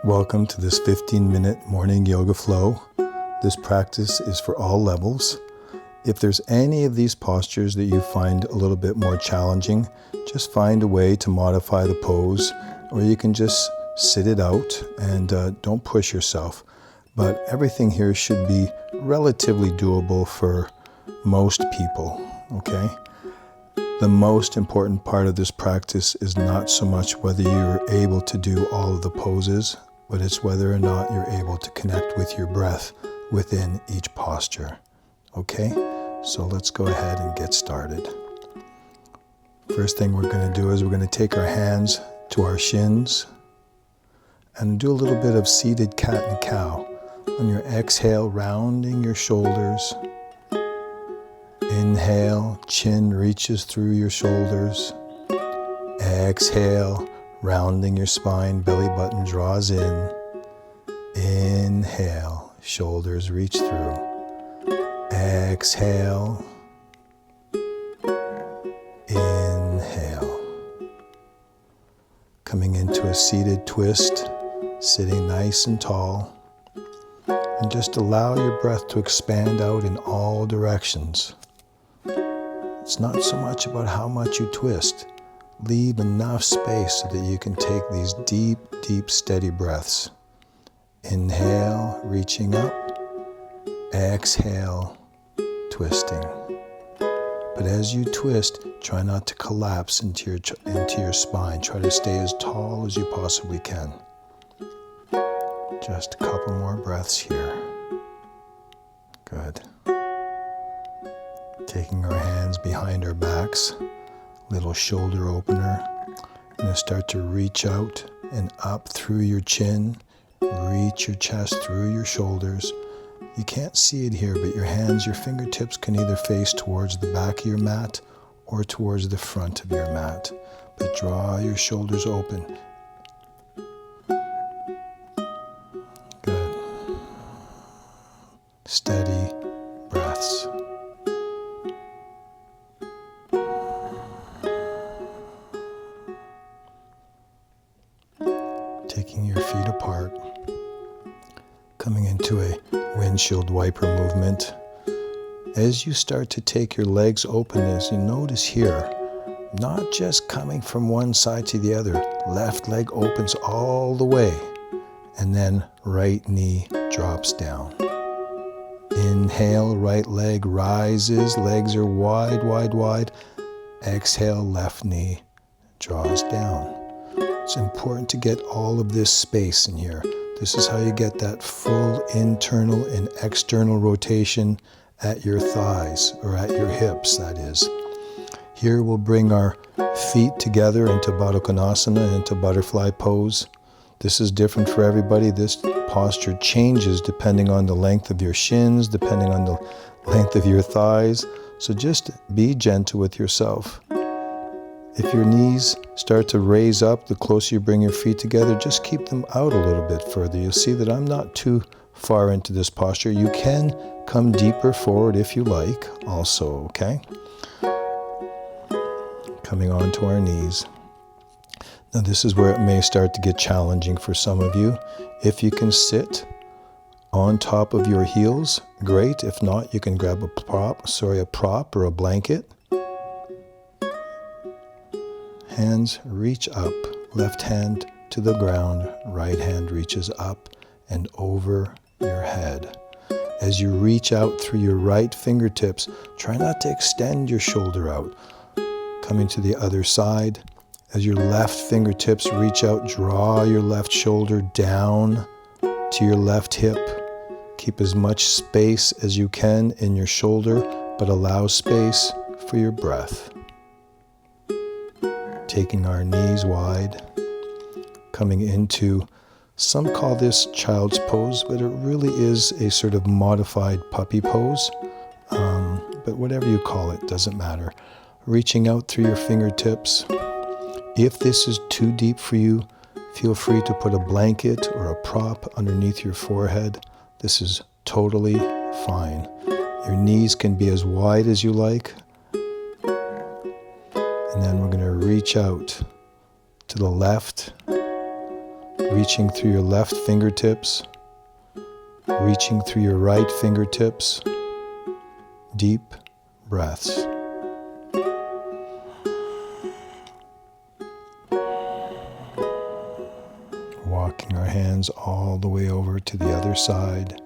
Welcome to this 15-minute morning yoga flow. This practice is for all levels. If there's any of these postures that you find a little bit more challenging, just find a way to modify the pose, or you can just sit it out and don't push yourself. But everything here should be relatively doable for most people, okay? The most important part of this practice is not so much whether you're able to do all of the poses, but it's whether or not you're able to connect with your breath within each posture. Okay? So let's go ahead and get started. First thing we're going to do is we're going to take our hands to our shins and do a little bit of seated cat and cow. On your exhale, rounding your shoulders. Inhale, chin reaches through your shoulders. Exhale, rounding your spine, belly button draws in. Inhale, shoulders reach through. Exhale. Inhale. Coming into a seated twist, sitting nice and tall. And just allow your breath to expand out in all directions. It's not so much about how much you twist. Leave enough space so that you can take these deep, deep, steady breaths. Inhale, reaching up. Exhale, twisting. But as you twist, try not to collapse into your spine. Try to stay as tall as you possibly can. Just a couple more breaths here. Good. Taking our hands behind our backs, little shoulder opener. You're going to start to reach out and up through your chin, reach your chest through your shoulders. You can't see it here, but your hands, your fingertips can either face towards the back of your mat or towards the front of your mat. But draw your shoulders open. Good. Steady breaths. Taking your feet apart, coming into a windshield wiper movement. As you start to take your legs open, as you notice here, not just coming from one side to the other, left leg opens all the way, and then right knee drops down. Inhale, right leg rises, legs are wide, wide, wide. Exhale, left knee draws down. It's important to get all of this space in here. This is how you get that full internal and external rotation at your thighs, or at your hips, that is. Here we'll bring our feet together into Baddha Konasana, into butterfly pose. This is different for everybody. This posture changes depending on the length of your shins, depending on the length of your thighs. So just be gentle with yourself. If your knees start to raise up, the closer you bring your feet together, just keep them out a little bit further. You'll see that I'm not too far into this posture. You can come deeper forward if you like also, okay? Coming onto our knees. Now this is where it may start to get challenging for some of you. If you can sit on top of your heels, great. If not, you can grab a prop or a blanket. Hands reach up, left hand to the ground, right hand reaches up and over your head. As you reach out through your right fingertips, try not to extend your shoulder out. Coming to the other side, as your left fingertips reach out, draw your left shoulder down to your left hip. Keep as much space as you can in your shoulder, but allow space for your breath. Taking our knees wide, coming into, some call this child's pose, but it really is a sort of modified puppy pose. But whatever you call it, doesn't matter. Reaching out through your fingertips. If this is too deep for you, feel free to put a blanket or a prop underneath your forehead. This is totally fine. Your knees can be as wide as you like. And then we're going to reach out to the left reaching through your left fingertips, reaching through your right fingertips. Deep breaths. Walking our hands all the way over to the other side,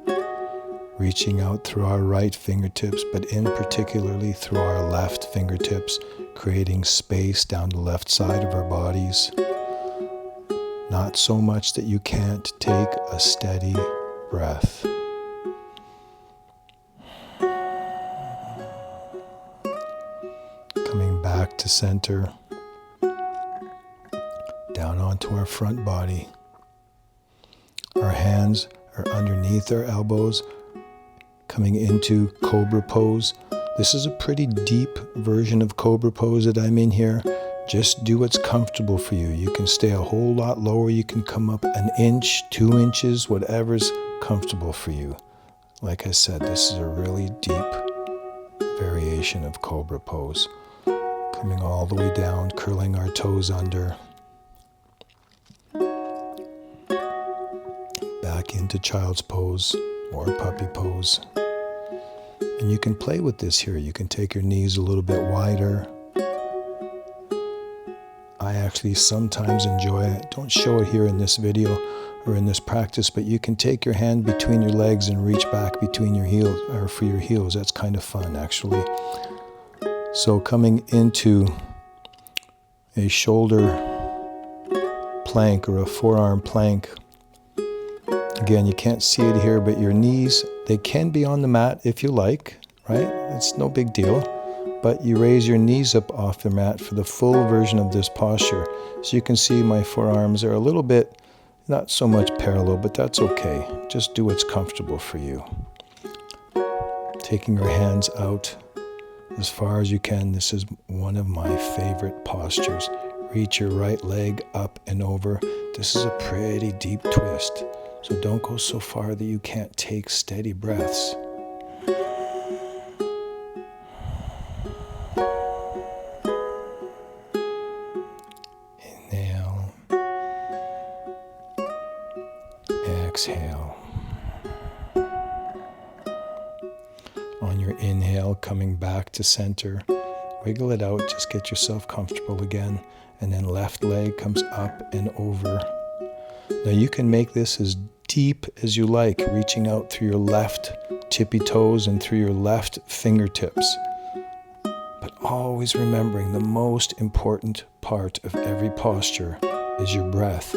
reaching out through our right fingertips, but in particularly through our left fingertips, creating space down the left side of our bodies. Not so much that you can't take a steady breath. Coming back to center, down onto our front body. Our hands are underneath our elbows, coming into Cobra Pose. This is a pretty deep version of Cobra Pose that I'm in here. Just do what's comfortable for you. You can stay a whole lot lower. You can come up an inch, 2 inches, whatever's comfortable for you. Like I said, this is a really deep variation of Cobra Pose. Coming all the way down, curling our toes under. Back into child's pose or puppy pose. And you can play with this here. You can take your knees a little bit wider. I actually sometimes enjoy it. Don't show it here in this video or in this practice, but you can take your hand between your legs and reach back between your heels, or for your heels. That's kind of fun, actually. So coming into a shoulder plank or a forearm plank. Again, you can't see it here, but your knees, they can be on the mat if you like, right? It's no big deal. But you raise your knees up off the mat for the full version of this posture. So you can see my forearms are a little bit, not so much parallel, but that's okay. Just do what's comfortable for you. Taking your hands out as far as you can. This is one of my favorite postures. Reach your right leg up and over. This is a pretty deep twist. So don't go so far that you can't take steady breaths. Inhale. Exhale. On your inhale, coming back to center, wiggle it out, just get yourself comfortable again, and then left leg comes up and over. Now you can make this as deep as you like, reaching out through your left tippy toes and through your left fingertips. But always remembering the most important part of every posture is your breath.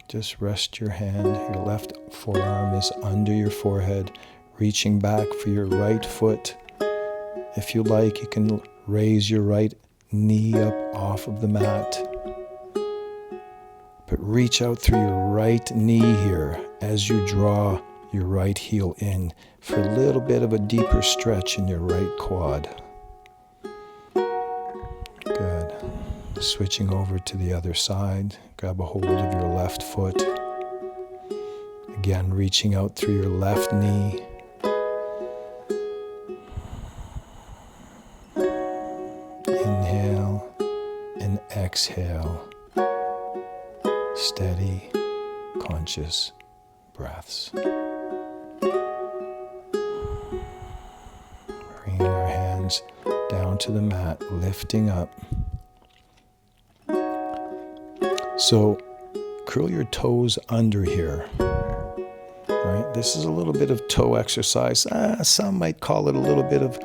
Just rest your hand. Your left forearm is under your forehead, reaching back for your right foot. If you like, you can raise your right knee up off of the mat. But reach out through your right knee here as you draw your right heel in for a little bit of a deeper stretch in your right quad. Good. Switching over to the other side. Grab a hold of your left foot. Again, reaching out through your left knee. Inhale and exhale. Steady, conscious breaths. Bringing our hands down to the mat, lifting up. So curl your toes under here. Right? This is a little bit of toe exercise. Some might call it a little bit of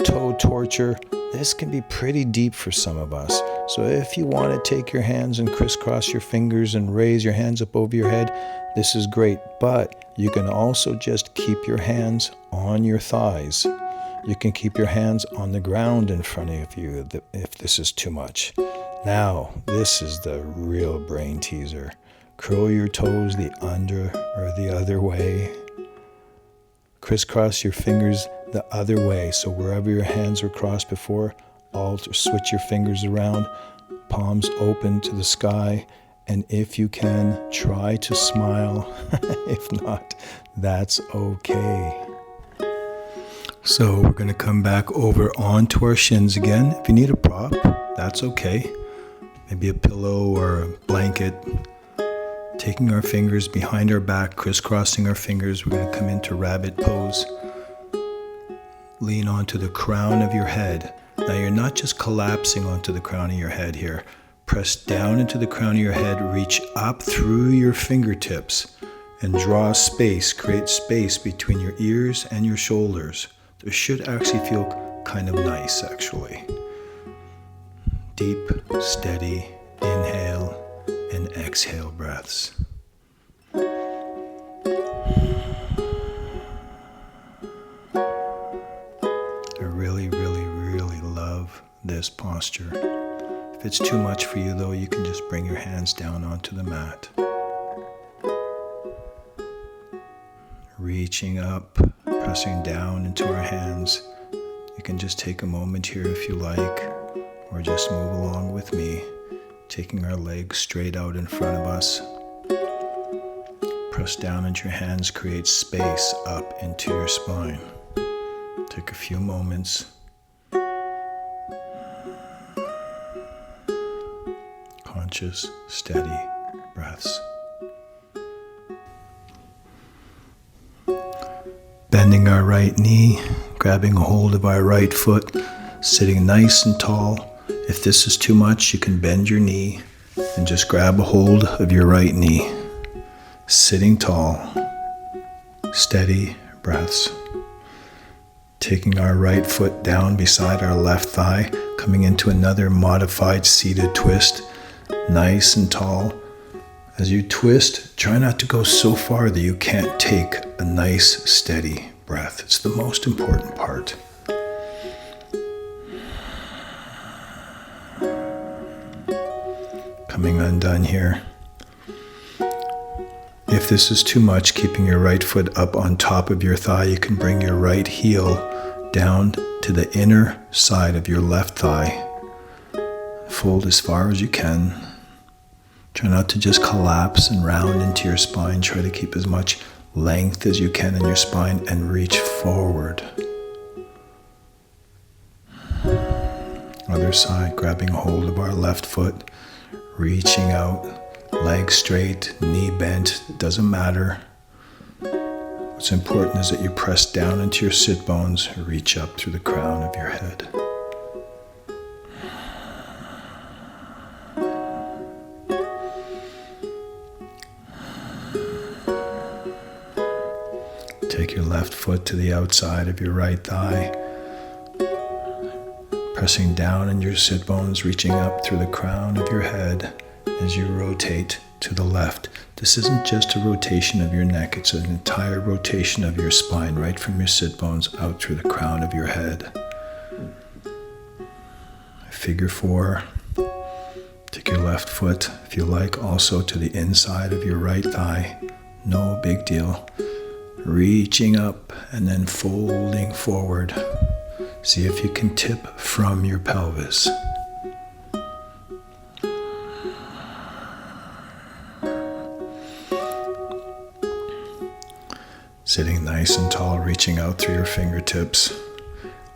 toe torture. This can be pretty deep for some of us. So if you want to take your hands and crisscross your fingers and raise your hands up over your head, this is great. But you can also just keep your hands on your thighs. You can keep your hands on the ground in front of you if this is too much. Now, this is the real brain teaser. Curl your toes the under or the other way. Crisscross your fingers the other way. So wherever your hands were crossed before, switch your fingers around, palms open to the sky, and if you can, try to smile. If not, that's okay. So we're going to come back over onto our shins again. If you need a prop, that's okay. Maybe a pillow or a blanket. Taking our fingers behind our back, crisscrossing our fingers, we're going to come into rabbit pose. Lean onto the crown of your head. Now you're not just collapsing onto the crown of your head here. Press down into the crown of your head, reach up through your fingertips, and draw space, create space between your ears and your shoulders. This should actually feel kind of nice, actually. Deep, steady inhale and exhale breaths. I really, really, really love this posture. If it's too much for you, though, you can just bring your hands down onto the mat. Reaching up, pressing down into our hands. You can just take a moment here if you like, or just move along with me, taking our legs straight out in front of us. Press down into your hands, create space up into your spine. Take a few moments. Conscious, steady breaths. Bending our right knee, grabbing a hold of our right foot, sitting nice and tall. If this is too much, you can bend your knee and just grab a hold of your right knee. Sitting tall, steady breaths. Taking our right foot down beside our left thigh, coming into another modified seated twist, nice and tall. As you twist, try not to go so far that you can't take a nice, steady breath. It's the most important part. Coming undone here. If this is too much, keeping your right foot up on top of your thigh, you can bring your right heel down to the inner side of your left thigh. Fold as far as you can. Try not to just collapse and round into your spine. Try to keep as much length as you can in your spine and reach forward. Other side, grabbing a hold of our left foot, reaching out, leg straight, knee bent, it doesn't matter. What's important is that you press down into your sit bones, reach up through the crown of your head. Take your left foot to the outside of your right thigh, pressing down in your sit bones, reaching up through the crown of your head as you rotate to the left. This isn't just a rotation of your neck, it's an entire rotation of your spine, right from your sit bones out through the crown of your head. Figure 4. Take your left foot, if you like, also to the inside of your right thigh. No big deal. Reaching up and then folding forward. See if you can tip from your pelvis. Sitting nice and tall, reaching out through your fingertips.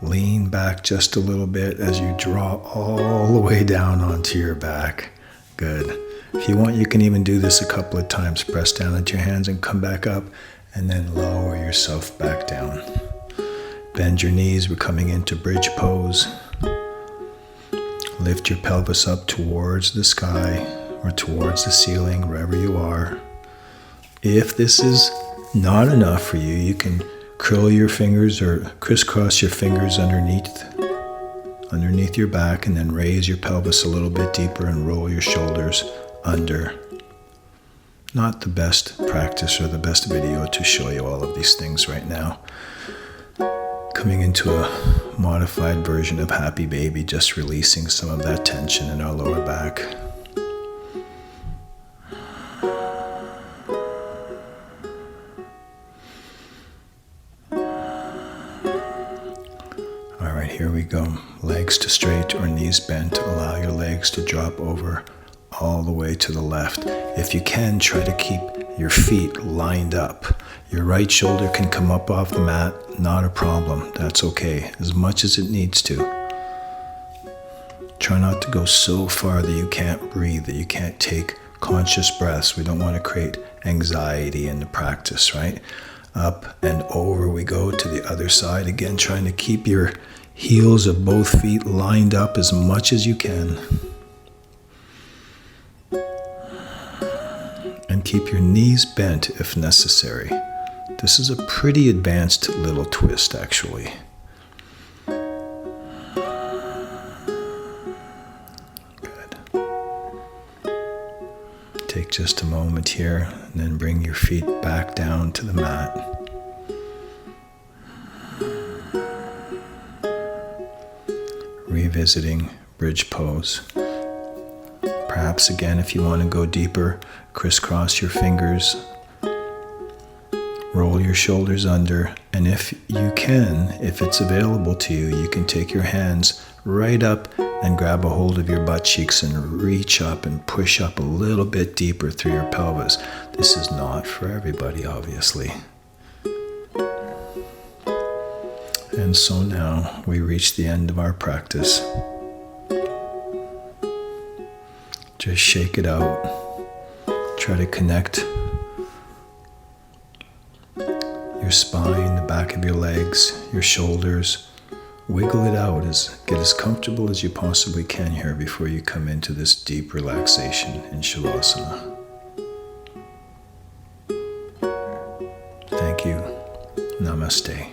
Lean back just a little bit as you draw all the way down onto your back. Good. If you want, you can even do this a couple of times. Press down into your hands and come back up, and then lower yourself back down. Bend your knees. We're coming into bridge pose. Lift your pelvis up towards the sky or towards the ceiling, wherever you are. If this is not enough for you, you can curl your fingers or crisscross your fingers underneath your back, and then raise your pelvis a little bit deeper and roll your shoulders under. Not the best practice or the best video to show you all of these things right now. Coming into a modified version of Happy Baby, just releasing some of that tension in our lower back. All right, here we go. Legs to straight or knees bent. Allow your legs to drop over all the way to the left. If you can, try to keep your feet lined up. Your right shoulder can come up off the mat, not a problem. That's okay, as much as it needs to. Try not to go so far that you can't breathe, that you can't take conscious breaths. We don't want to create anxiety in the practice, right? Up and over we go to the other side. Again, trying to keep your heels of both feet lined up as much as you can. And keep your knees bent if necessary. This is a pretty advanced little twist, actually. Good. Take just a moment here, and then bring your feet back down to the mat. Revisiting bridge pose. Perhaps again, if you want to go deeper, crisscross your fingers, roll your shoulders under, and if you can, if it's available to you, you can take your hands right up and grab a hold of your butt cheeks and reach up and push up a little bit deeper through your pelvis. This is not for everybody, obviously. And so now we reach the end of our practice. Just shake it out. Try to connect your spine, the back of your legs, your shoulders. Wiggle it out. Get as comfortable as you possibly can here before you come into this deep relaxation in Shavasana. Thank you. Namaste.